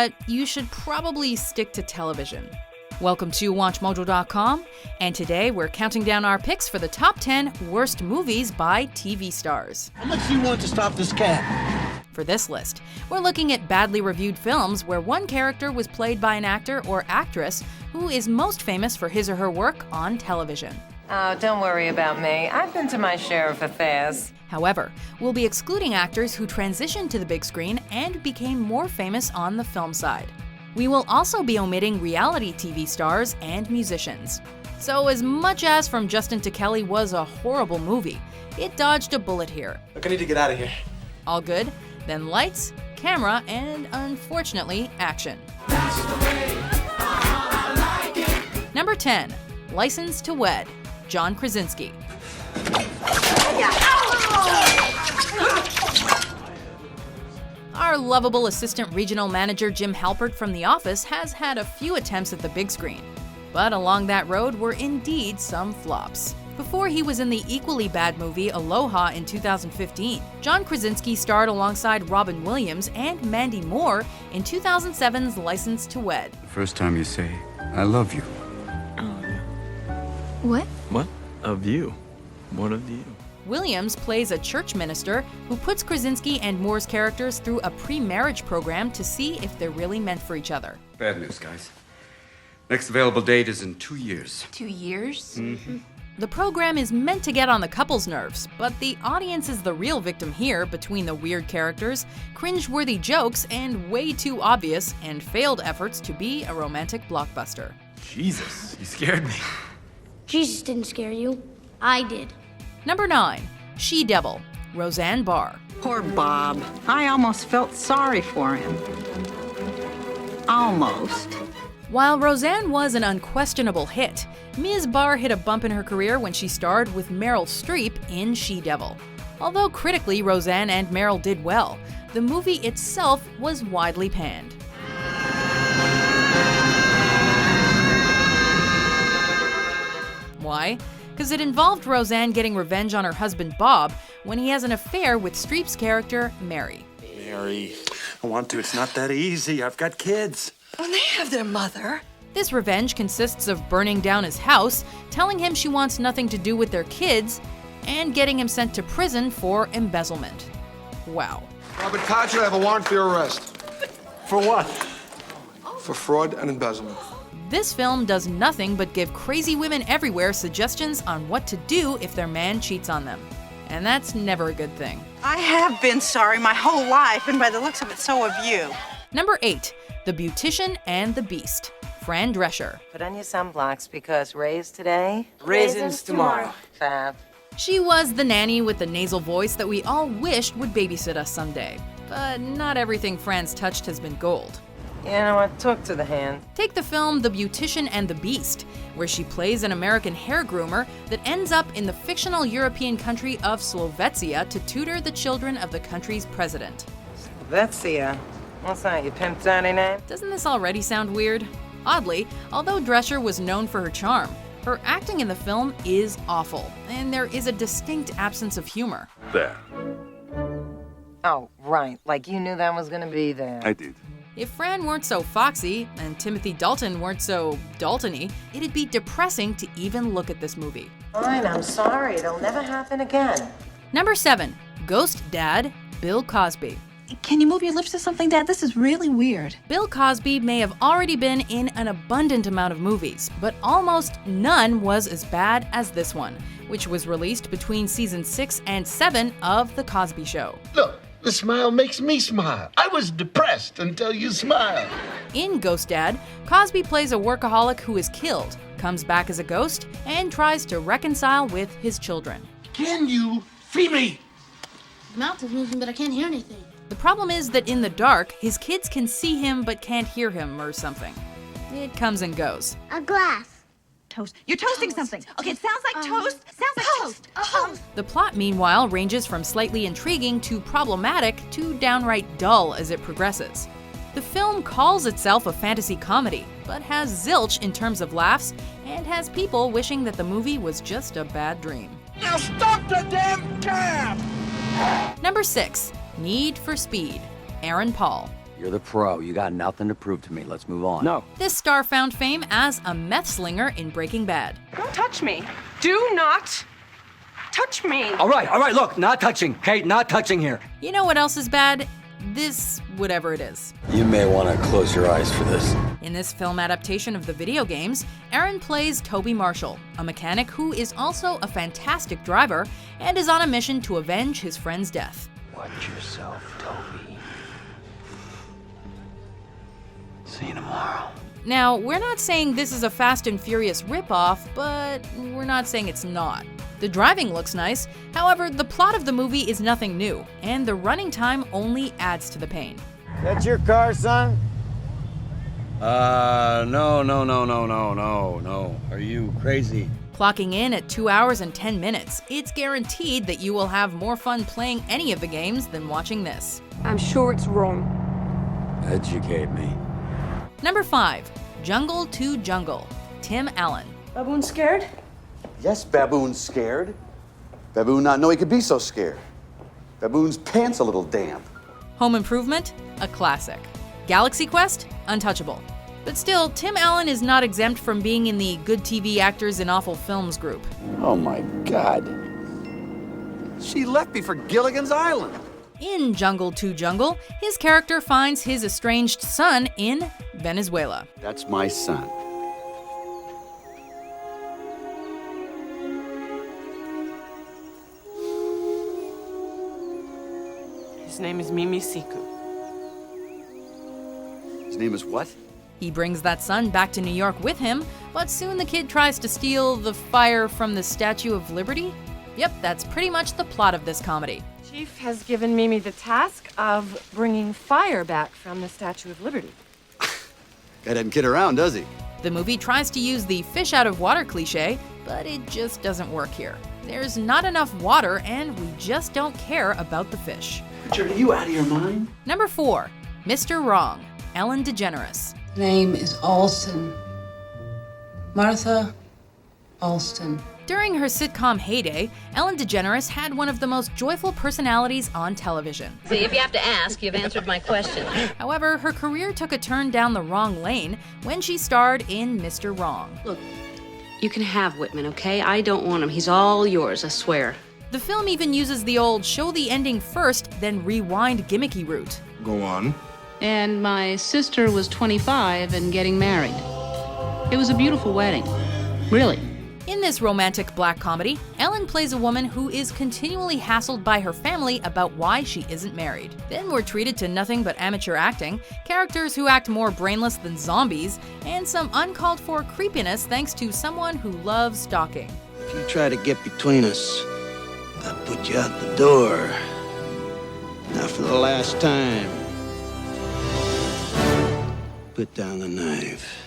but you should probably stick to television. Welcome to WatchMojo.com, and today we're counting down our picks for the top 10 worst movies by TV stars. How much do you want to stop this cab? For this list, we're looking at badly reviewed films where one character was played by an actor or actress who is most famous for his or her work on television. Oh, don't worry about me. I've been to my share of affairs. However, we'll be excluding actors who transitioned to the big screen and became more famous on the film side. We will also be omitting reality TV stars and musicians. So as much as From Justin to Kelly was a horrible movie, it dodged a bullet here. Look, I need to get out of here. All good? Then lights, camera, and unfortunately, action. That's the way I like it. Number 10, License to Wed, John Krasinski. Our lovable assistant regional manager Jim Halpert from The Office has had a few attempts at the big screen, but along that road were indeed some flops. Before he was in the equally bad movie Aloha in 2015, John Krasinski starred alongside Robin Williams and Mandy Moore in 2007's License to Wed. The first time you say, I love you. What? What? Of you? What of you? Williams plays a church minister who puts Krasinski and Moore's characters through a pre-marriage program to see if they're really meant for each other. Bad news, guys. Next available date is in 2 years. 2 years? Mm-hmm. The program is meant to get on the couple's nerves, but the audience is the real victim here between the weird characters, cringe-worthy jokes, and way too obvious and failed efforts to be a romantic blockbuster. Jesus, you scared me. Jesus didn't scare you. I did. Number 9, She-Devil, Roseanne Barr. Poor Bob. I almost felt sorry for him. Almost. While Roseanne was an unquestionable hit, Ms. Barr hit a bump in her career when she starred with Meryl Streep in She-Devil. Although critically Roseanne and Meryl did well, the movie itself was widely panned. Why? Because it involved Roseanne getting revenge on her husband Bob when he has an affair with Streep's character Mary. Mary, I want to. It's not that easy. I've got kids. Oh, they have their mother. This revenge consists of burning down his house, telling him she wants nothing to do with their kids, and getting him sent to prison for embezzlement. Wow. Robert Koch, I have a warrant for your arrest. For what? For fraud and embezzlement. This film does nothing but give crazy women everywhere suggestions on what to do if their man cheats on them. And that's never a good thing. I have been sorry my whole life, and by the looks of it, so have you. Number 8, The Beautician and the Beast, Fran Drescher. Put on your sunblocks because raise today, Raisins tomorrow. Fab. She was the nanny with the nasal voice that we all wished would babysit us someday. But not everything Fran's touched has been gold. You know what? Talk to the hand. Take the film The Beautician and the Beast, where she plays an American hair groomer that ends up in the fictional European country of Slovakia to tutor the children of the country's president. That's the, what's that, your pimp daddy name? Doesn't this already sound weird? Oddly, although Drescher was known for her charm, her acting in the film is awful, and there is a distinct absence of humor. There. Oh, right. Like you knew that was gonna be there. I did. If Fran weren't so foxy, and Timothy Dalton weren't so Dalton-y, it'd be depressing to even look at this movie. Fine, I'm sorry. It'll never happen again. Number 7, Ghost Dad, Bill Cosby. Can you move your lips to something, Dad? This is really weird. Bill Cosby may have already been in an abundant amount of movies, but almost none was as bad as this one, which was released between season 6 and 7 of The Cosby Show. Look, the smile makes me smile. I was depressed until you smiled. In Ghost Dad, Cosby plays a workaholic who is killed, comes back as a ghost, and tries to reconcile with his children. Can you feed me? My mouth is moving, but I can't hear anything. The problem is that in the dark, his kids can see him but can't hear him or something. It comes and goes. A glass. Toast. You're toasting something. Okay, it sounds like toast. Sounds like toast. Toast. The plot, meanwhile, ranges from slightly intriguing to problematic to downright dull as it progresses. The film calls itself a fantasy comedy, but has zilch in terms of laughs and has people wishing that the movie was just a bad dream. Now stop the damn cab! Number 6, Need for Speed, Aaron Paul. You're the pro. You got nothing to prove to me. Let's move on. No. This star found fame as a meth slinger in Breaking Bad. Don't touch me. Do not touch me. All right, look, not touching. Kate, not touching here. You know what else is bad? This, whatever it is. You may want to close your eyes for this. In this film adaptation of the video games, Aaron plays Toby Marshall, a mechanic who is also a fantastic driver and is on a mission to avenge his friend's death. Watch yourself, Toby. See you tomorrow. Now, we're not saying this is a Fast and Furious ripoff, but we're not saying it's not. The driving looks nice, however, the plot of the movie is nothing new, and the running time only adds to the pain. That's your car, son? No. Are you crazy? Clocking in at 2 hours and 10 minutes, it's guaranteed that you will have more fun playing any of the games than watching this. I'm sure it's wrong. Educate me. Number 5, Jungle to Jungle, Tim Allen. Baboon scared? Yes, Baboon's scared. Baboon not know he could be so scared. Baboon's pants a little damp. Home Improvement, a classic. Galaxy Quest, untouchable. But still, Tim Allen is not exempt from being in the good TV actors in awful films group. Oh my God. She left me for Gilligan's Island. In Jungle to Jungle, his character finds his estranged son in Venezuela. That's my son. His name is Mimi Siku. His name is what? He brings that son back to New York with him, but soon the kid tries to steal the fire from the Statue of Liberty. Yep, that's pretty much the plot of this comedy. Chief has given Mimi the task of bringing fire back from the Statue of Liberty. Guy doesn't kid around, does he? The movie tries to use the fish out of water cliche, but it just doesn't work here. There's not enough water, and we just don't care about the fish. Richard, are you out of your mind? Number 4, Mr. Wrong, Ellen DeGeneres. Name is Alston. Martha Alston. During her sitcom heyday, Ellen DeGeneres had one of the most joyful personalities on television. See, if you have to ask, you've answered my question. However, her career took a turn down the wrong lane when she starred in Mr. Wrong. Look, you can have Whitman, okay? I don't want him. He's all yours, I swear. The film even uses the old show the ending first, then rewind gimmicky route. Go on. And my sister was 25 and getting married. It was a beautiful wedding. Really. In this romantic black comedy, Ellen plays a woman who is continually hassled by her family about why she isn't married. Then we're treated to nothing but amateur acting, characters who act more brainless than zombies, and some uncalled for creepiness thanks to someone who loves stalking. If you try to get between us, I'll put you out the door. Now for the last time. Put down the knife.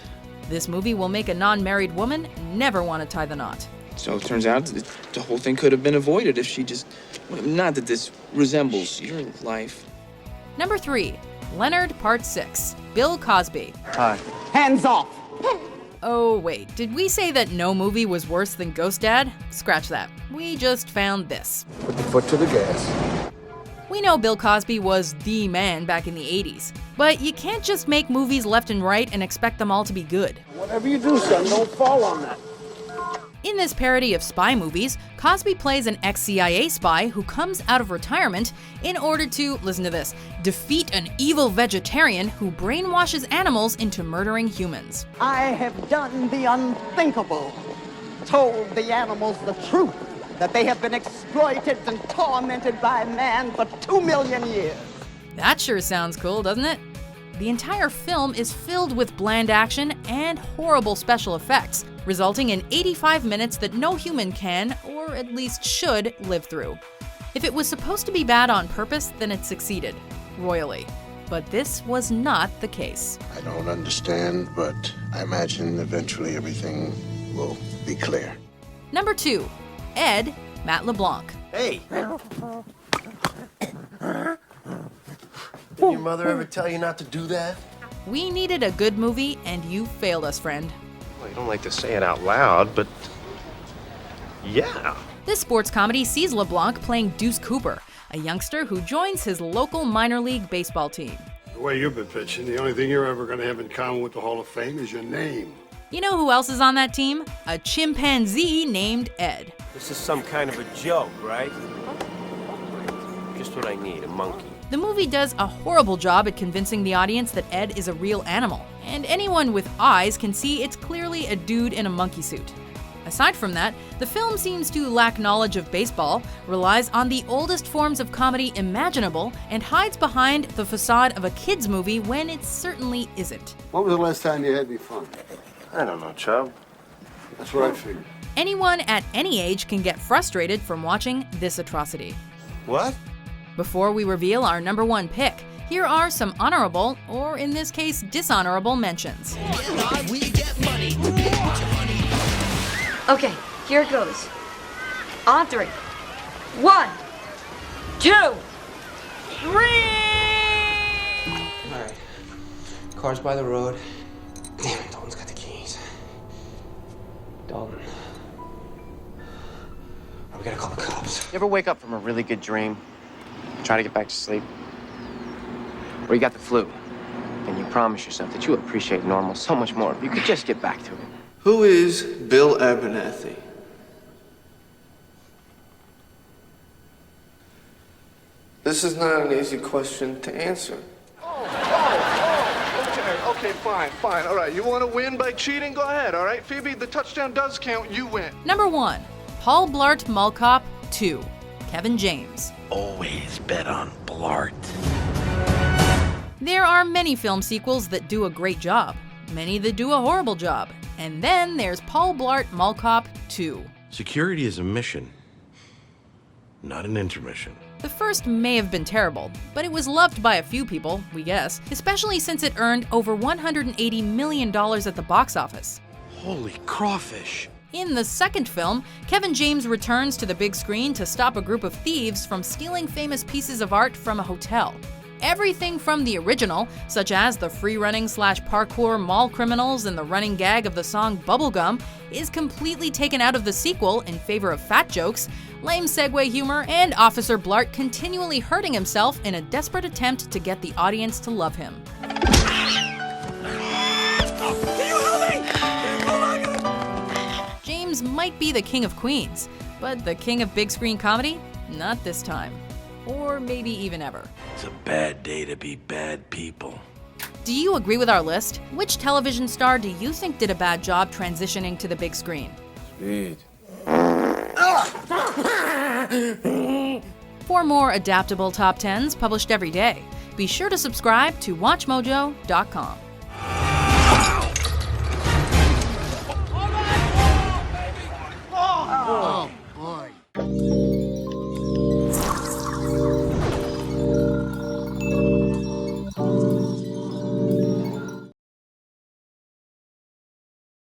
This movie will make a non-married woman never want to tie the knot. So it turns out the whole thing could have been avoided if she just... Not that this resembles your life. Number 3, Leonard Part 6, Bill Cosby. Hi. Hands off! Oh wait, did we say that no movie was worse than Ghost Dad? Scratch that. We just found this. Put the foot to the gas. We know Bill Cosby was the man back in the 80s, but you can't just make movies left and right and expect them all to be good. Whatever you do, son, don't fall on that. In this parody of spy movies, Cosby plays an ex-CIA spy who comes out of retirement in order to, listen to this, defeat an evil vegetarian who brainwashes animals into murdering humans. I have done the unthinkable. Told the animals the truth, that they have been exploited and tormented by man for 2 million years. That sure sounds cool, doesn't it? The entire film is filled with bland action and horrible special effects, resulting in 85 minutes that no human can, or at least should, live through. If it was supposed to be bad on purpose, then it succeeded, royally. But this was not the case. I don't understand, but I imagine eventually everything will be clear. Number 2, Ed, Matt LeBlanc. Hey! Did your mother ever tell you not to do that? We needed a good movie, and you failed us, friend. Well, you don't like to say it out loud, but yeah. This sports comedy sees LeBlanc playing Deuce Cooper, a youngster who joins his local minor league baseball team. The way you've been pitching, the only thing you're ever going to have in common with the Hall of Fame is your name. You know who else is on that team? A chimpanzee named Ed. This is some kind of a joke, right? Just what I need, a monkey. The movie does a horrible job at convincing the audience that Ed is a real animal, and anyone with eyes can see it's clearly a dude in a monkey suit. Aside from that, the film seems to lack knowledge of baseball, relies on the oldest forms of comedy imaginable, and hides behind the facade of a kids' movie when it certainly isn't. When was the last time you had any fun? I don't know, Chubb. That's what I figured. Anyone at any age can get frustrated from watching this atrocity. What? Before we reveal our number one pick, here are some honorable, or in this case, dishonorable mentions. Okay, here it goes. On 3. 1, 2, 3! Alright. Car's by the road. Damn it, Dalton's got the keys. Dalton. We gotta call the cops. You ever wake up from a really good dream, try to get back to sleep? Or you got the flu, and you promise yourself that you appreciate normal so much more if you could just get back to it. Who is Bill Abernathy? This is not an easy question to answer. Okay, fine. All right, you want to win by cheating? Go ahead, all right? Phoebe, the touchdown does count. You win. Number 1, Paul Blart Mall Cop 2, Kevin James. Always bet on Blart. There are many film sequels that do a great job, many that do a horrible job, and then there's Paul Blart Mall Cop 2. Security is a mission, not an intermission. The first may have been terrible, but it was loved by a few people, we guess, especially since it earned over $180 million at the box office. Holy crawfish! In the second film, Kevin James returns to the big screen to stop a group of thieves from stealing famous pieces of art from a hotel. Everything from the original, such as the free-running/parkour mall criminals and the running gag of the song Bubblegum, is completely taken out of the sequel in favor of fat jokes, lame segue humor, and Officer Blart continually hurting himself in a desperate attempt to get the audience to love him. James might be the king of Queens, but the king of big screen comedy? Not this time. Or maybe even ever. It's a bad day to be bad people. Do you agree with our list? Which television star do you think did a bad job transitioning to the big screen? Sweet. For more adaptable top 10s published every day, be sure to subscribe to WatchMojo.com.